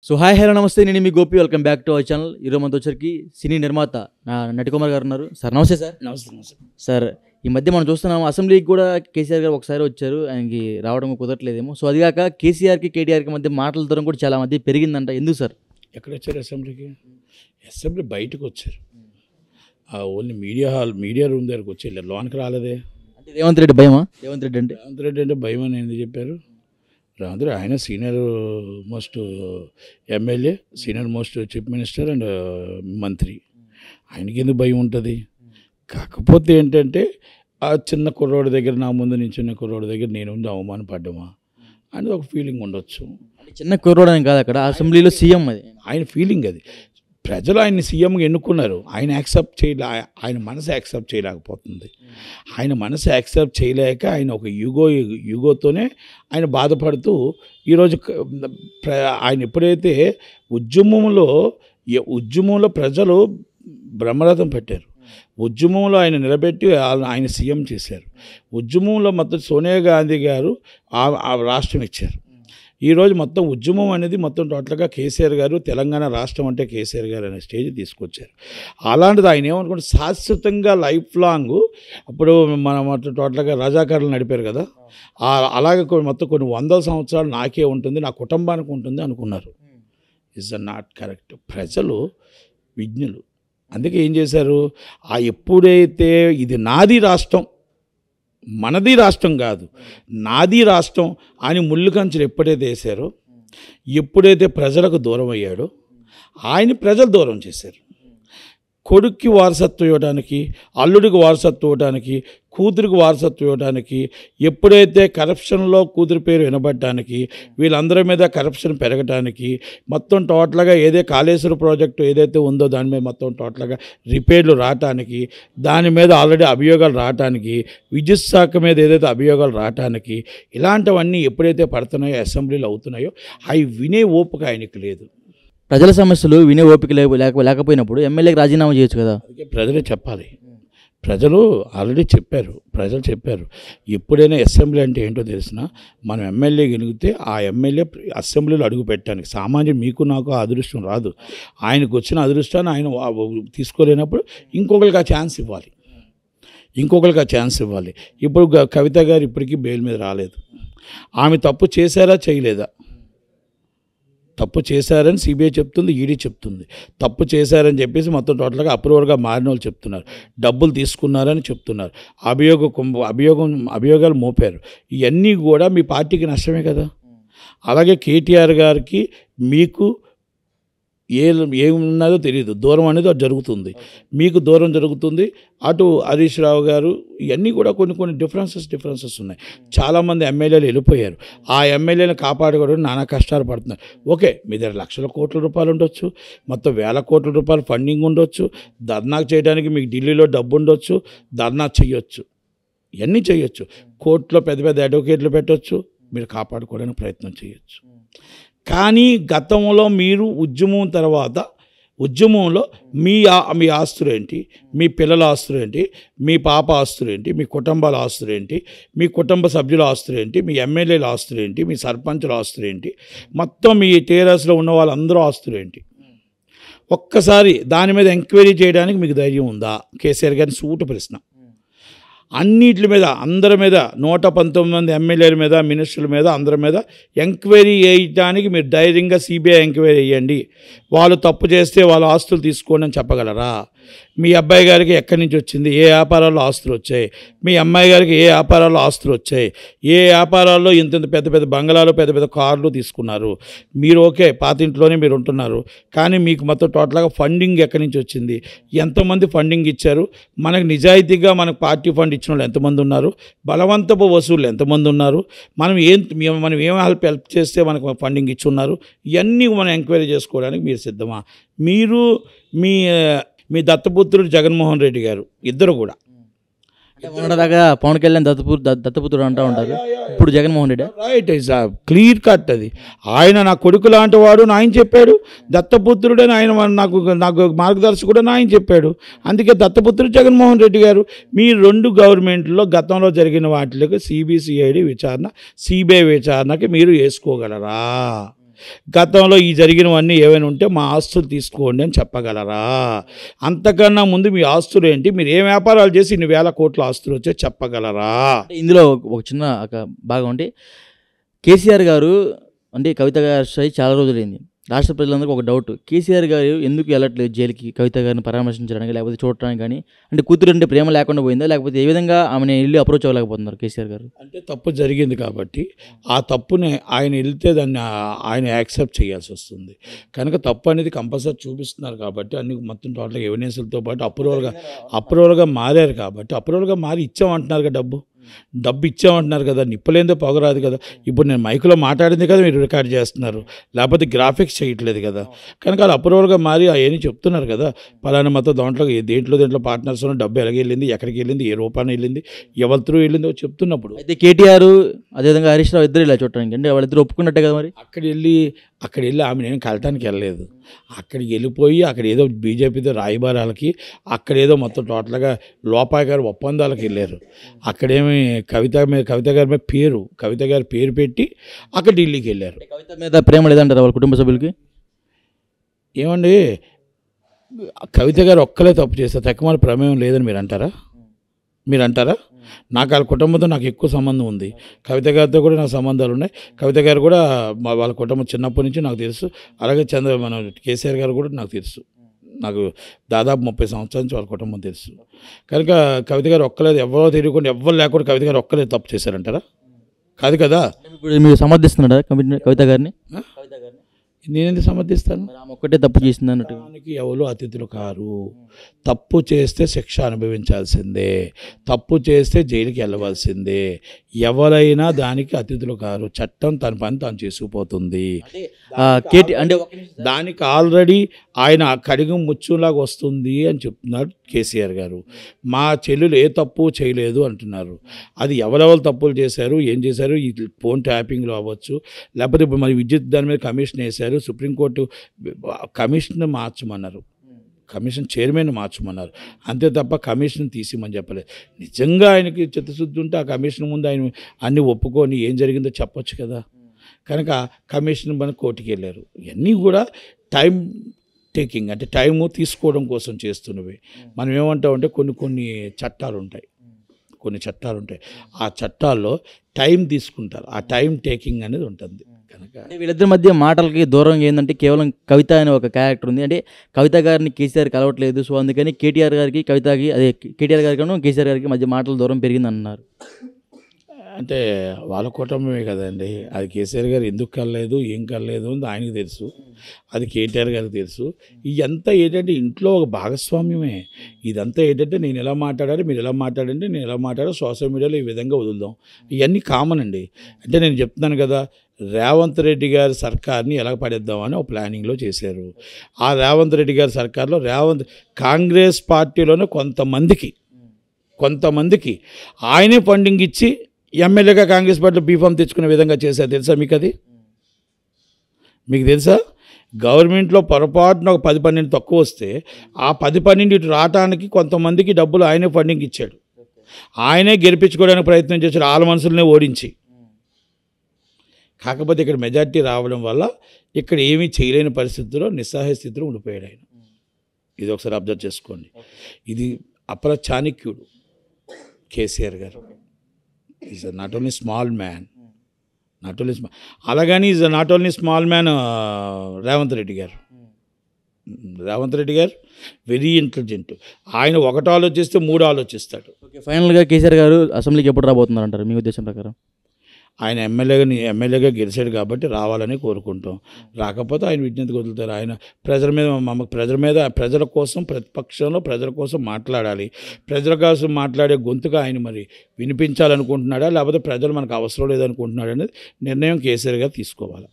So hi hello నమస్తే, నేను మీ Gopi. Welcome back to our channel. ఈరోజు మనతో వచ్చరికి సినీ నిర్మాత నటికుమార్ గారు ఉన్నారు. సార్ నమస్తే. సార్ నమస్తే. సార్, ఈ మధ్య మనం చూస్తున్నాం అసెంబ్లీకి కూడా కేసీఆర్ గారు ఒకసారి వచ్చారు, ఆయనకి రావడం కుదరట్లేదేమో. సో అదిగాక కేసీఆర్కి కేటీఆర్కి మధ్య మాటల దూరం కూడా చాలా మధ్య పెరిగిందంట. ఎందుకు సార్? ఎక్కడ వచ్చారు అసెంబ్లీకి? అసెంబ్లీ బయటకు వచ్చారు. ఓన్లీ మీడియా రూమ్ దగ్గరకు వచ్చి వెళ్ళారు, లోనికి రాలేదే. అంటే రేవంత్ రెడ్డి భయమా? రేవంత్ రెడ్డి అంటే భయం అని ఎందుకు చెప్పారు? రేవంత్ రెడ్డి ఆయన senior most MLA, senior most chief minister and మంత్రి. ఆయనకి ఎందుకు భయం ఉంటుంది? కాకపోతే ఏంటంటే ఆ చిన్న కుర్రోడి దగ్గర, నా ముందు నించున్న కుర్రోడి దగ్గర నేను ఉండి అవమానపడ్డామా అనేది ఒక ఫీలింగ్ ఉండొచ్చు. చిన్న కుర్రోడని కాదు, అక్కడ అసెంబ్లీలో సీఎం, అది ఆయన ఫీలింగ్. అది ప్రజలు ఆయన్ని సీఎంగా ఎన్నుకున్నారు. ఆయన ఆయన మనసు యాక్సెప్ట్ చేయలేకపోతుంది. ఆయన మనసు యాక్సెప్ట్ చేయలేక ఆయన ఒక యుగోతోనే ఆయన బాధపడుతూ ఈరోజు ఆయన ఎప్పుడైతే ఉద్యమంలో ప్రజలు బ్రహ్మరథం పెట్టారు, ఉద్యమంలో ఆయన నిలబెట్టి ఆయన సీఎం చేశారు. ఉద్యమంలో మొత్తం సోనియా గాంధీ గారు ఆ రాష్ట్రం ఇచ్చారు. ఈరోజు మొత్తం ఉద్యమం అనేది మొత్తం టోటల్గా కేసీఆర్ గారు, తెలంగాణ రాష్ట్రం అంటే కేసీఆర్ గారు అనే స్టేజ్ తీసుకొచ్చారు. అలాంటిది ఆయన ఏమనుకుంటే శాశ్వతంగా లైఫ్ లాంగ్, అప్పుడు మనం టోటల్గా రజాకారులు నడిపారు కదా, అలాగే మొత్తం కొన్ని వందల సంవత్సరాలు నాకే ఉంటుంది, నా కుటుంబానికి ఉంటుంది అనుకున్నారు. Is not correct. ప్రజలు విజ్ఞులు. అందుకే ఏం చేశారు, ఎప్పుడైతే ఇది నాది రాష్ట్రం, మనది రాష్ట్రం కాదు, నాది రాష్ట్రం అని ముళ్ళు కంచెలు ఎప్పుడైతే వేశారో, ఎప్పుడైతే ప్రజలకు దూరం అయ్యాడో ఆయన ప్రజలు దూరం చేశారు. కొడుక్కి వారసత్వం ఇవ్వడానికి, అల్లుడికి వారసత్వం ఇవ్వడానికి, కూతురికి వారసత్వం ఇవ్వడానికి, ఎప్పుడైతే కరప్షన్లో కూతురి పేరు వినబడటానికి, వీళ్ళందరి మీద కరప్షన్ పెరగటానికి, మొత్తం టోటల్గా కాళేశ్వరం ప్రాజెక్టు ఏదైతే ఉందో దాని మీద మొత్తం టోటల్గా రిపేర్లు రావటానికి, దాని మీద ఆల్రెడీ అభియోగాలు రావటానికి, విద్యుత్ శాఖ మీద ఏదైతే అభియోగాలు రావటానికి, ఇలాంటివన్నీ ఎప్పుడైతే పడుతున్నాయో, అసెంబ్లీలో అవుతున్నాయో, అవి వినే ఓపిక ఆయనకి లేదు. ప్రజల సమస్యలు వినే ఓపిక లేకపోయినప్పుడు ఎమ్మెల్యేకి రాజీనామా చేయొచ్చు కదా. అందుకే ప్రజలే చెప్పాలి. ప్రజలు ఆల్రెడీ చెప్పారు, ప్రజలు చెప్పారు. ఎప్పుడైనా అసెంబ్లీ అంటే ఏంటో తెలిసిన, మనం ఎమ్మెల్యే గెలిగితే ఆ ఎమ్మెల్యే అసెంబ్లీలో అడుగు పెట్టడానికి సామాన్యుడు మీకు నాకు ఆ అదృష్టం రాదు. ఆయనకు వచ్చిన అదృష్టాన్ని ఆయన తీసుకోలేనప్పుడు ఇంకొకరికి ఆ ఛాన్స్ ఇవ్వాలి. ఇప్పుడు కవిత గారు ఇప్పటికీ బెయిల్ మీద రాలేదు. ఆమె తప్పు చేశారా చేయలేదా? తప్పు చేశారని సిబిఐ చెప్తుంది, ఈడీ చెప్తుంది. తప్పు చేశారని చెప్పేసి మొత్తం టోటల్గా అప్రూవర్గా మారిన వాళ్ళు చెప్తున్నారు. డబ్బులు తీసుకున్నారని చెప్తున్నారు. అభియోగాలు మోపారు. ఇవన్నీ కూడా మీ పార్టీకి నష్టమే కదా. అలాగే కేటీఆర్ గారికి మీకు ఏమున్నదో తెలియదు, దూరం అనేది అది జరుగుతుంది, మీకు దూరం జరుగుతుంది. అటు హరీష్ రావు గారు, ఇవన్నీ కూడా కొన్ని డిఫరెన్సెస్ ఉన్నాయి. చాలామంది ఎమ్మెల్యేలు వెళ్ళిపోయారు. ఆ ఎమ్మెల్యేలను కాపాడుకోవడం నానా కష్టాలు పడుతున్నారు. ఓకే, మీ దగ్గర లక్షల కోట్ల రూపాయలు ఉండొచ్చు, మొత్తం వేల కోట్ల రూపాయలు ఫండింగ్ ఉండొచ్చు, ధర్నాకు చేయడానికి మీకు ఢిల్లీలో డబ్బు ఉండొచ్చు, ధర్నా చేయొచ్చు, ఇవన్నీ చేయొచ్చు. కోర్టులో పెద్ద అడ్వకేట్లు పెట్టవచ్చు, మీరు కాపాడుకోవడానికి ప్రయత్నం చేయొచ్చు. కానీ గతంలో మీరు ఉద్యమంలో మీ ఆస్తులు ఏంటి, మీ పిల్లల ఆస్తులు ఏంటి, మీ పాప ఆస్తులు ఏంటి, మీ కుటుంబాల ఆస్తులు ఏంటి, మీ కుటుంబ సభ్యుల ఆస్తులు ఏంటి, మీ ఎమ్మెల్యేల ఆస్తులు ఏంటి, మీ సర్పంచుల ఆస్తులు ఏంటి, మొత్తం మీ టేరస్లో ఉన్న వాళ్ళందరూ ఆస్తులు ఏంటి? ఒక్కసారి దాని మీద ఎంక్వైరీ చేయడానికి మీకు ధైర్యం ఉందా? కేసీఆర్ గారిని సూటు ప్రశ్న. అన్నిటి మీద, అందరి మీద, 119 మంది ఎమ్మెల్యేల మీద, మినిస్టర్ల మీద, అందరి మీద ఎంక్వైరీ చేయడానికి మీరు ధైర్యంగా సిబిఐ ఎంక్వైరీ చేయండి. వాళ్ళు తప్పు చేస్తే వాళ్ళ ఆస్తులు తీసుకోండి అని చెప్పగలరా? మీ అబ్బాయి గారికి ఎక్కడి నుంచి వచ్చింది, ఏ వ్యాపారాల్లో ఆస్తులు వచ్చాయి, మీ అమ్మాయి గారికి ఏ వ్యాపారాల్లో ఆస్తులు వచ్చాయి, ఏ వ్యాపారాల్లో ఇంత పెద్ద బంగళాలు, పెద్ద కార్లు తీసుకున్నారు. మీరు ఓకే, పాతింట్లోనే మీరు ఉంటున్నారు, కానీ మీకు మొత్తం టోటల్గా ఫండింగ్ ఎక్కడి నుంచి వచ్చింది, ఎంతమంది ఫండింగ్ ఇచ్చారు, మనకు నిజాయితీగా మనకు పార్టీ ఫండ్ ఇచ్చిన వాళ్ళు ఎంతమంది ఉన్నారు, బలవంతపు వసూళ్ళు ఎంతమంది ఉన్నారు, మనం ఏం హెల్ప్ చేస్తే మనకు ఫండింగ్ ఇచ్చి ఉన్నారు, ఇవన్నీ మనం ఎంక్వైరీ చేసుకోవడానికి మీరు సిద్ధమా? మీరు మీ దత్తపుత్రుడు జగన్మోహన్ రెడ్డి గారు ఇద్దరు కూడా దాకా పవన్ కళ్యాణ్ దత్తపుత్రుడు అంటూ ఉంటారు, ఇప్పుడు Jaganmohan Reddy right, is clear cut. అది ఆయన నా కొడుకు లాంటి వాడు ఆయన చెప్పాడు, దత్తపుత్రుడని ఆయన నాకు మార్గదర్శకుడని ఆయన చెప్పాడు. అందుకే దత్తపుత్రుడు జగన్మోహన్ రెడ్డి గారు. మీ రెండు గవర్నమెంట్లో గతంలో జరిగిన వాటికి సిబిఐ విచారణకి మీరు వేసుకోగలరా? గతంలో ఈ జరిగినవన్నీ ఏమైనా ఉంటే మా ఆస్తులు తీసుకోండి అని చెప్పగలరా? అంతకన్నా ముందు మీ ఆస్తులు ఏంటి, మీరు ఏ వ్యాపారాలు చేసి ఇన్ని వేల కోట్ల ఆస్తులు వచ్చే చెప్పగలరా? అంటే ఇందులో ఒక చిన్న భాగం అంటే కేసీఆర్ గారు అంటే కవిత గారి చాలా రోజులైంది. రాష్ట్ర ప్రజలందరికీ ఒక డౌట్, కేసీఆర్ గారు ఎందుకు వెళ్ళట్లేదు జైలుకి కవిత గారిని పరామర్శించడానికి లేకపోతే చూడటానికి కానీ? అంటే కూతురు అంటే ప్రేమ లేకుండా పోయిందా, లేకపోతే ఏ విధంగా ఆమెను ఇల్లు అప్రోచ్ అవ్వలేకపోతున్నారు కేసీఆర్ గారు? అంటే తప్పు జరిగింది కాబట్టి ఆ తప్పుని ఆయన వెళ్తే దాన్ని ఆయన యాక్సెప్ట్ చేయాల్సి వస్తుంది. కనుక తప్పు అనేది కంపల్సరీ చూపిస్తున్నారు కాబట్టి అన్ని మొత్తం టోటల్గా ఎవిడెన్స్లతో పాటు అప్రూవల్గా మారారు కాబట్టి అప్రూవల్గా మారి ఇచ్చామంటున్నారు కదా, డబ్బు ఇచ్చామంటున్నారు కదా, నిప్పలేందో పొగరాదు కదా. ఇప్పుడు నేను మైకులో మాట్లాడింది కదా మీరు రికార్డ్ చేస్తున్నారు, లేకపోతే గ్రాఫిక్స్ చేయట్లేదు కదా. కనుక వాళ్ళు అప్రూవల్గా మారి అవన్నీ చెప్తున్నారు కదా, పలానా మొత్తం దాంట్లో దేంట్లో పార్ట్నర్స్ డబ్బు ఎలాగ వెళ్ళింది, ఎక్కడికి వెళ్ళింది, ఏ రూపాన్ని వెళ్ళింది, ఎవరి త్రూ వెళ్ళిందో చెప్తున్నప్పుడు అయితే కేటీఆర్ అదేవిధంగా హరీష్ రావు ఇద్దరు ఇలా చూడటానికి అంటే వాళ్ళిద్దరు ఒప్పుకున్నట్టే కదా మరి. అక్కడ వెళ్ళి ఆమె నేను కలటానికి వెళ్ళలేదు. అక్కడికి వెళ్ళిపోయి అక్కడ ఏదో బీజేపీతో రాయబారాలకి అక్కడేదో మొత్తం టోటల్గా లోపాయి గారు ఒప్పందాలకు వెళ్ళారు. అక్కడేమి కవిత గారి పేరు పెట్టి అక్కడ ఢిల్లీకి వెళ్ళారు. కవిత మీద ప్రేమ లేదంటారు వాళ్ళ కుటుంబ సభ్యులకి? ఏమండి, కవిత గారు ఒక్కలే తప్పు చేస్తారు, తక్కువ ప్రమేయం లేదని మీరు అంటారా? నాకు వాళ్ళ కుటుంబంతో నాకు ఎక్కువ సంబంధం ఉంది. కవిత గారితో కూడా నాకు సంబంధాలు ఉన్నాయి. కవిత గారు కూడా వాళ్ళ కుటుంబం చిన్నప్పటి నుంచి నాకు తెలుసు. అలాగే మన కేసీఆర్ గారు కూడా నాకు తెలుసు. నాకు దాదాపు 30 సంవత్సరాల నుంచి వాళ్ళ కుటుంబం తెలుసు. కనుక కవిత గారు ఒక్కలేదు, ఎవరో తెలియకుండా ఎవరు లేకుండా కవిత గారు ఒక్కలేదు తప్పు చేశారంటారా? కాదు కదా. ఇప్పుడు మీరు సమర్థిస్తున్నారా కవిత గారిని? నేనెందుకు సమర్థిస్తాను? ఆమె ఒక్కటే తప్పు చేసింది అన్నట్టు. దానికి ఎవరు అతిథులు కారు. తప్పు చేస్తే శిక్ష అనుభవించాల్సిందే, తప్పు చేస్తే జైలుకి వెళ్ళవలసిందే. ఎవరైనా దానికి అతిథులు కారు. చట్టం తన పని తాను చేసుకుపోతుంది. అంటే దానికి ఆల్రెడీ ఆయన కడిగి ముచ్చులాగా వస్తుంది అని చెప్తున్నాడు కేసీఆర్ గారు. మా చెల్లెలు ఏ తప్పు చేయలేదు అంటున్నారు. అది ఎవరెవరు తప్పులు చేశారు, ఏం చేశారు, ఈ ఫోన్ ట్యాపింగ్లో అవ్వచ్చు, లేకపోతే ఇప్పుడు మరి విద్యుత్ దాని మీద కమిషన్ వేశారు. సుప్రీంకోర్టు కమిషన్ మార్చమన్నారు, కమిషన్ చైర్మన్ మార్చమన్నారు. అంతే తప్ప కమిషన్ తీసిమని చెప్పలేదు. నిజంగా ఆయనకి చిత్తశుద్ధి ఉంటే ఆ కమిషన్ ముందు ఆయన అన్నీ ఒప్పుకొని ఏం జరిగిందో చెప్పొచ్చు కదా. కనుక కమిషన్ మన కోర్టుకి వెళ్ళారు. ఇవన్నీ కూడా టైం టేకింగ్, అంటే టైము తీసుకోవడం కోసం చేస్తున్నవి. మనం ఏమంటామంటే కొన్ని చట్టాలు ఉంటాయి, ఆ చట్టాల్లో టైం తీసుకుంటారు. ఆ టైం టేకింగ్ అనేది ఉంటుంది. కనుక వీళ్ళిద్దరి మధ్య మాటలకి దూరం ఏంటంటే కేవలం కవిత అనే ఒక క్యారెక్టర్ ఉంది. అంటే కవిత గారిని కేసీఆర్ కలవట్లేదు. సో అందుకని కేటీఆర్ గారికి కవితకి కేటీఆర్ గారికి కేసీఆర్ గారికి మధ్య మాటల దూరం పెరిగింది అన్నారు. అంటే వాళ్ళ కుటుంబమే కదండి. అది కేసీఆర్ గారు ఎందుకు కలలేదు, ఏం కలలేదు అని ఆయనకు తెలుసు, అది కేటీఆర్ గారికి తెలుసు. ఇదంతా ఏంటంటే ఇంట్లో ఒక భాగస్వామ్యమే. ఇదంతా ఏంటంటే నేను ఎలా మాట్లాడాలి, మీరు ఎలా మాట్లాడండి, నేను ఎలా మాట్లాడాలి, సోషల్ మీడియాలో ఈ విధంగా వదులుదాం, ఇవన్నీ కామన్ అండి. అంటే నేను చెప్తున్నాను కదా, రేవంత్ రెడ్డి గారి సర్కార్ని ఎలా పడేద్దామని ఒక ప్లానింగ్లో చేశారు. ఆ రేవంత్ రెడ్డి గారి సర్కార్లో కాంగ్రెస్ పార్టీలోనే కొంతమందికి ఆయనే ఫండింగ్ ఇచ్చి ఎమ్మెల్యేగా కాంగ్రెస్ పార్టీలో బీఫామ్ తెచ్చుకునే విధంగా చేశారు. తెలుసా మీకు? అది మీకు తెలుసా? గవర్నమెంట్లో పొరపాటున ఒక 10-12 తక్కువ వస్తే ఆ 10-12 ఇటు రావడానికి కొంతమందికి డబ్బులు ఆయనే ఫండింగ్ ఇచ్చాడు. ఆయనే గెలిపించుకోవడానికి ప్రయత్నం చేశాడు, వాళ్ళ మనుషులనే ఓడించి. కాకపోతే ఇక్కడ మెజార్టీ రావడం వల్ల ఇక్కడ ఏమీ చేయలేని పరిస్థితుల్లో నిస్సహాయ స్థితిలో ఉండిపోయాడు ఆయన. ఇది ఒకసారి అబ్జర్వ్ చేసుకోండి. ఇది అపర చాణక్యుడు కేసీఆర్ గారు. Is not only small man, అలాగని is not only small man Revanth Reddy గారు వెరీ ఇంటెలిజెంట్. ఆయన ఒకటి ఆలోచిస్తే 3 ఆలోచిస్తాడు. ఫైనల్గా కేసీఆర్ గారు అసెంబ్లీకి ఎప్పుడు రాబోతున్నారు అంటారు మీ ఉద్దేశం ప్రకారం? ఆయన ఎమ్మెల్యేగా గెలిచాడు కాబట్టి రావాలని కోరుకుంటాం. రాకపోతే ఆయన విజ్ఞతకు వదులుతారు. ఆయన ప్రజల కోసం, ప్రతిపక్షంలో ప్రజల కోసం మాట్లాడాలి. ప్రజల కోసం మాట్లాడే గొంతుగా ఆయన మరి వినిపించాలనుకుంటున్నాడా, లేకపోతే ప్రజలు మనకు అవసరం లేదనుకుంటున్నాడా అనేది నిర్ణయం కేసీఆర్ గారు తీసుకోవాలి.